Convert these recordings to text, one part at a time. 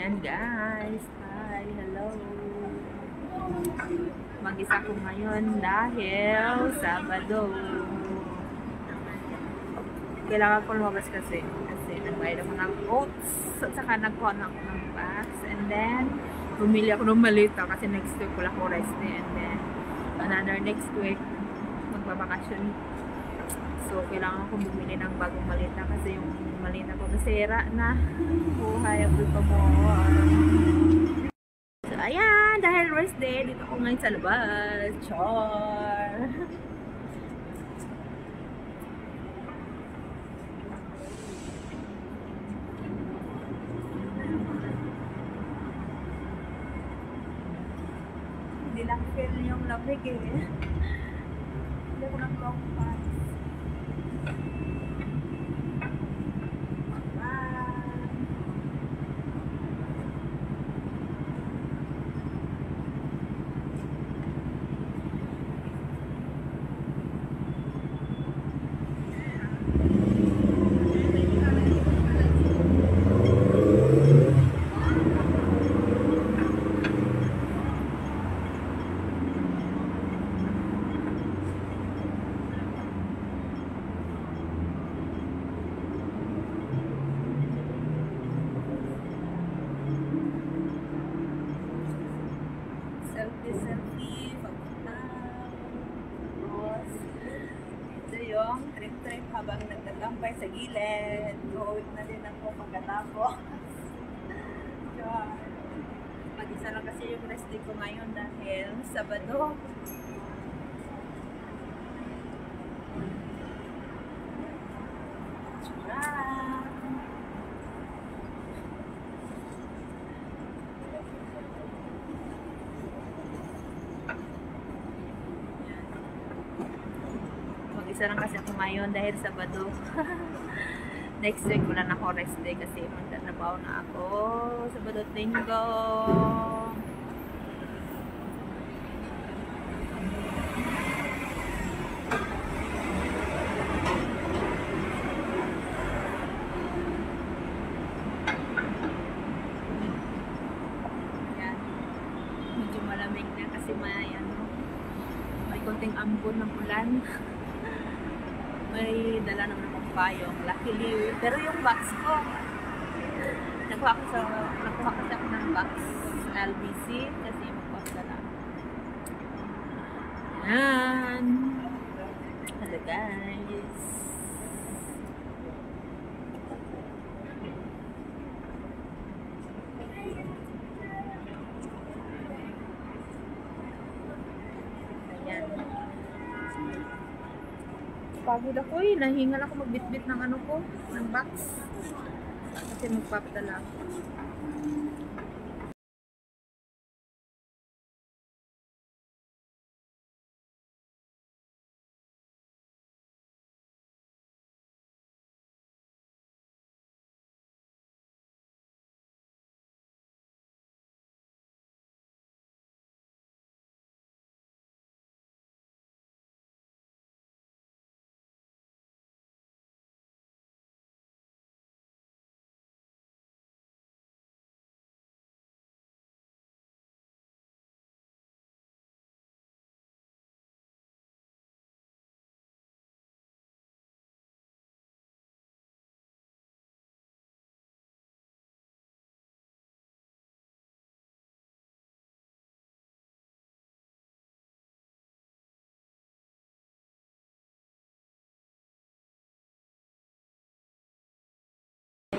Ayan guys, hi, hello. Mag-isa ko ngayon dahil Sabado. Kailangan ko lumabas kasi nagbayad ako ng oats at saka nagkuha ako ng box, and then bumili ako ng malita kasi next week wala ko rest day, and then another next week magbabakasyon. So kailangan ko bumili ng bagong malita kasi yung malita ko nasira na. Buhay ako pa mo. So ayan, dahil rest day dito ako ngayon sa labas. Char! Hindi lang feel yung lamig eh. Hindi ako ng long pants. Selfie, tapos ito yung trip habang nagtatampay sa gilid. Uuwi na din ako pagkatapos. Mag-isa lang kasi yung rest day ko ngayon dahil Sabado. Isa lang kasi ako ngayon dahil Sabado. Next week wala na ako rest day kasi magtatrabaho na ako. Sabado at Linggo. Ayan. Medyo malamig na kasi may konting ambon ng ulan. May dala naman akong payong, luckily. Pero yung box ko, nakuha kasi ako ng box LBC kasi magpapdala. Ayan. Hello guys. Ayan. Pagod ako eh. Nahingal ako magbitbit ng ano ko, ng box. Kasi magpapadala ako.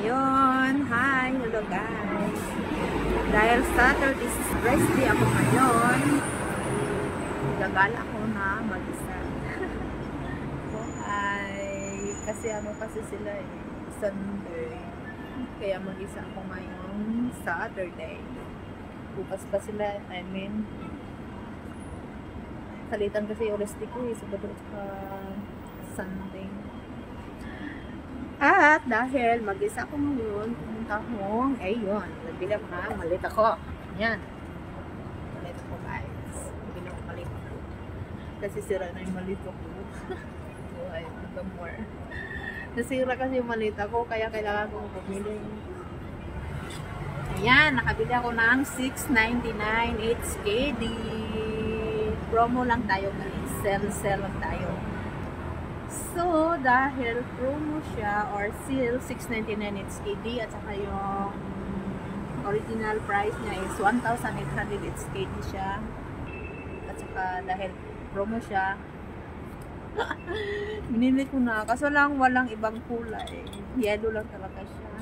Ayun, hi, hello guys. Dahil Saturday is rest day ako ngayon, gagala ako na mag-isa. So, hi. Kasi kasi sila eh, Sunday. Kaya mag-isa ako ngayon Saturday. Bukas pa sila, salitan kasi yung rest day ko eh, Sabado at Sunday. At dahil mag-isa ako ngayon, pumunta akong, ayun, nagbili ako na malita ko. Yan. Malita ko guys. Nagbili ako malita ko. Kasi sira na yung malita ko. So, ayun, the more. Nasira kasi yung malita ko, kaya kailangan ko bumili. Yan, nakabili ako ng 6.99 HKD. Promo lang tayo guys. Sell lang tayo. So, dahil promo siya or sale, 6.99 HKD at saka yung original price niya is 1,800 HKD siya. At saka dahil promo siya, binili ko na. Kaso lang walang ibang kulay. Yellow lang talaga siya.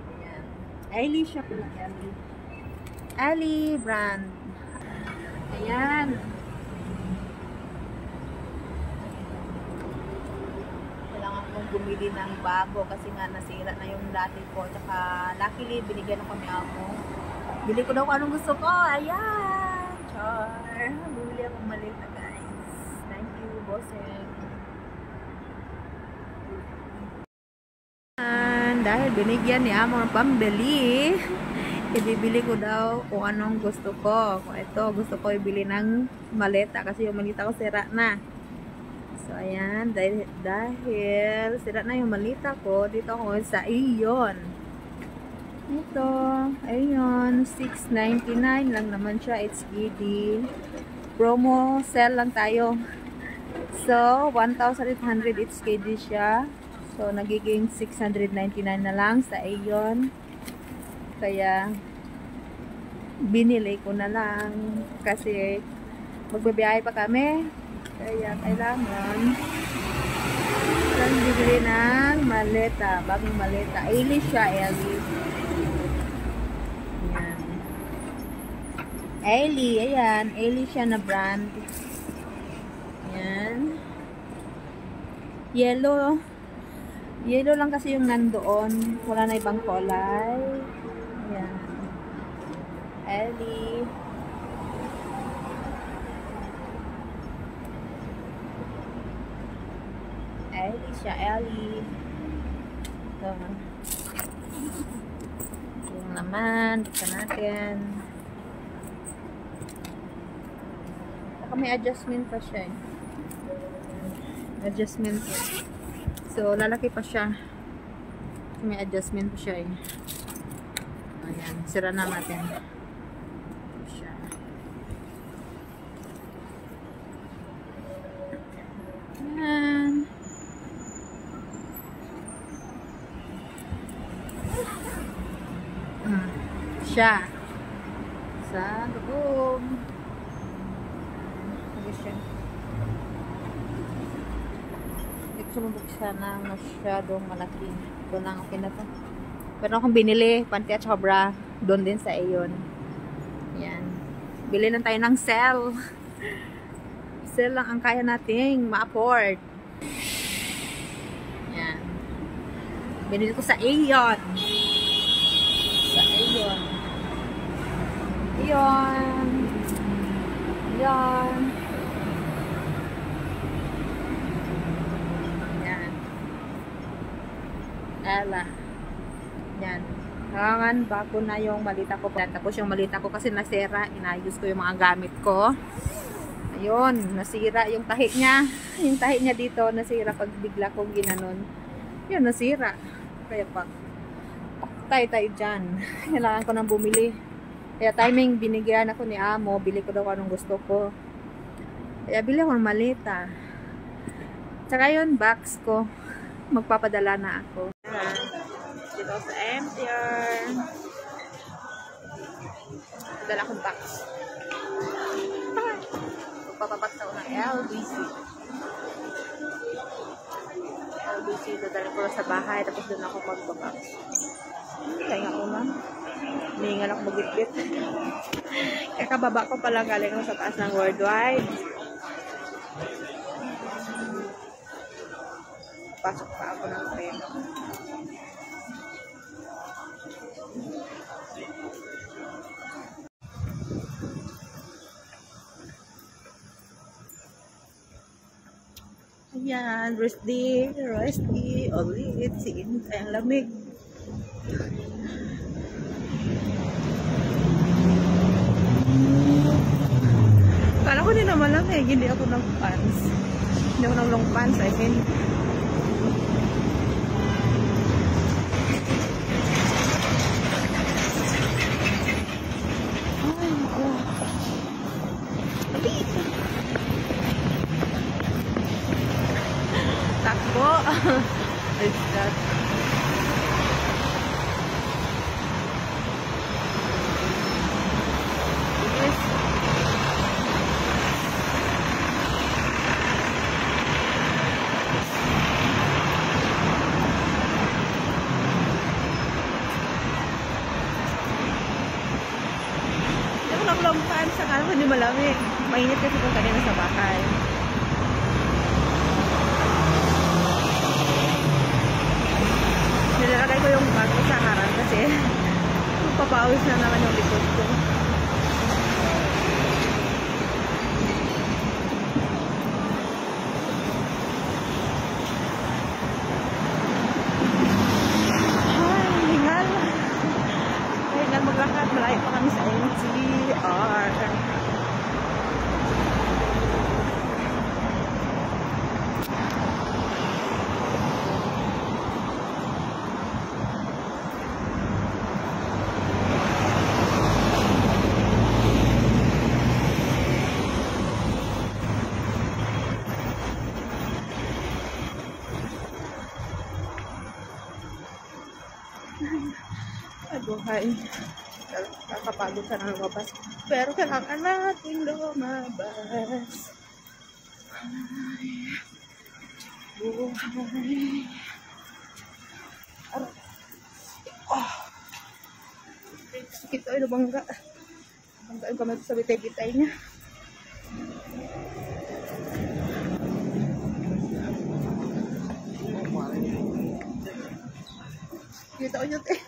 Ayan. Ailey siya pala. Ailey brand. Ayan. Kailangan kong bumili ng bago kasi nga nasira na yung dati ko. Tsaka luckily binigyan ako ni Amo. Bili ko daw kung anong gusto ko. Ayan. Char. Bumili akong maliit na guys. Thank you, bossing. Dahil binigyan ni Amo ng pambili, ibibili ko daw kung anong gusto ko. Kung ito, gusto ko ibili ng maleta kasi yung malita ko sira na. So, ayan. Dahil sira na yung malita ko, dito ako sa Aeon. Ito, Aeon, 6.99 lang naman siya, HKD. Promo, sell lang tayo. So, 1,800 HKD siya. So, nagiging 699 na lang sa Aeon. Kaya, binili ko na lang. Kasi, magbabiyahe pa kami. Kaya, kailangan bibili ng maleta. Bagong maleta. Ailey siya, Ailey. Ayan. Ailey, ayan. Ailey siya na brand. Ayan. Yellow. Yellow lang kasi yung nandoon. Wala na ibang kulay. Ayan. Ellie. Ellie siya. Ellie. Ito. Yung naman. Buksan natin. Saka may adjustment pa siya eh. Adjustment pa. So, lalaki pa siya. May adjustment pa siya eh. Ayan. Sira na natin. Siya. Ayan. Siya. Sa loob. Ano siya? Sumubuksan na masyadong malaki. Ito lang okay na to. Pero akong binili, panty at bra, doon din sa Aeon. Yan. Bili lang tayo ng sell. Sell lang ang kaya nating ma-afford. Yan. Binili ko sa Aeon. Sa Aeon. Aeon. Aeon. Ella. Yan. Kailangan bago na yung malita ko. Tapos yung malita ko kasi nasira. Inayos ko yung mga gamit ko. Ayun. Nasira yung tahi niya. Yung tahi niya dito nasira pag bigla kong ginanon. Yun, nasira. Kaya tayo dyan. Kailangan ko nang bumili. Kaya timing binigyan ako ni Amo. Bili ko daw anong gusto ko. Kaya bili ako ng malita. Tsaka yun, box ko. Magpapadala na ako. Dito sa MTR. Dala akong box. Magpapabox ako ng LBC. LBC, dadala ko sa bahay. Tapos doon ako magpabox. Kaya ako lang. Hiningal ako magitbit. Kakababa ko pala galing ako sa taas ng Worldwide. Pasok pa ako ng treno. Ayan, Rusty, ulit, siin, ang lamig. Kala ko din naman lamig, hindi ako ng pants. Hindi ako ng long pants, I mean. It's that. Naglampan sa kanan, hindi malamig. Mainit kasi kung kanina sa bahay. Nilalagay ko yung bag ko sa harap kasi papawis na naman yung likod ko. Ay, hingal. Hingal maglakad. Malayo pa kami sa NCR. Buhay. Nakakapagod ka na lumabas. Pero kailangan natin lumabas. Buhay. Oh. Sakit tayo bangga. Bangga yung kamay sa bitay-bitay niya. Kita ko yun eh.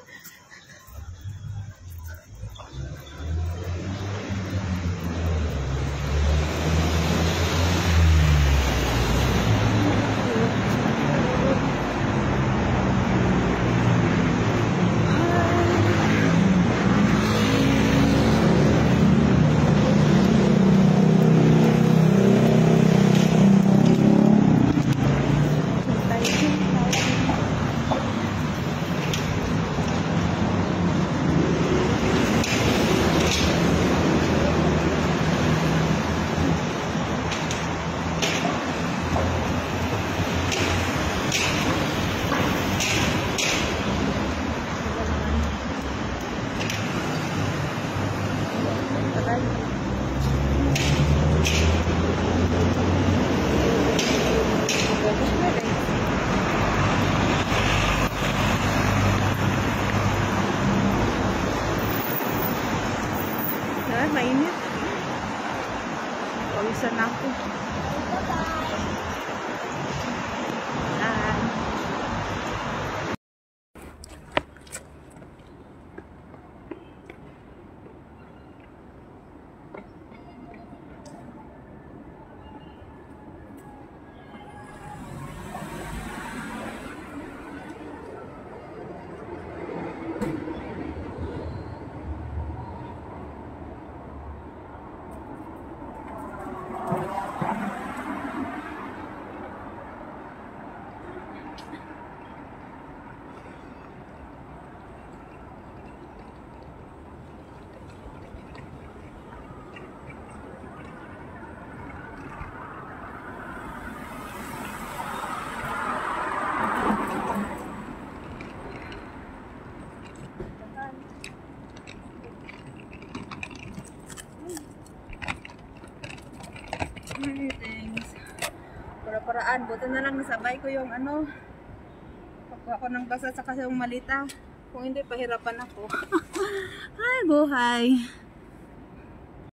Mainit. Pawisan ako. Things. Para-paraan. Buto na lang nasabay ko yung ano. Pagkuha ko ng basa sa kasi yung malita. Kung hindi, pahirapan ako. Ay, buhay.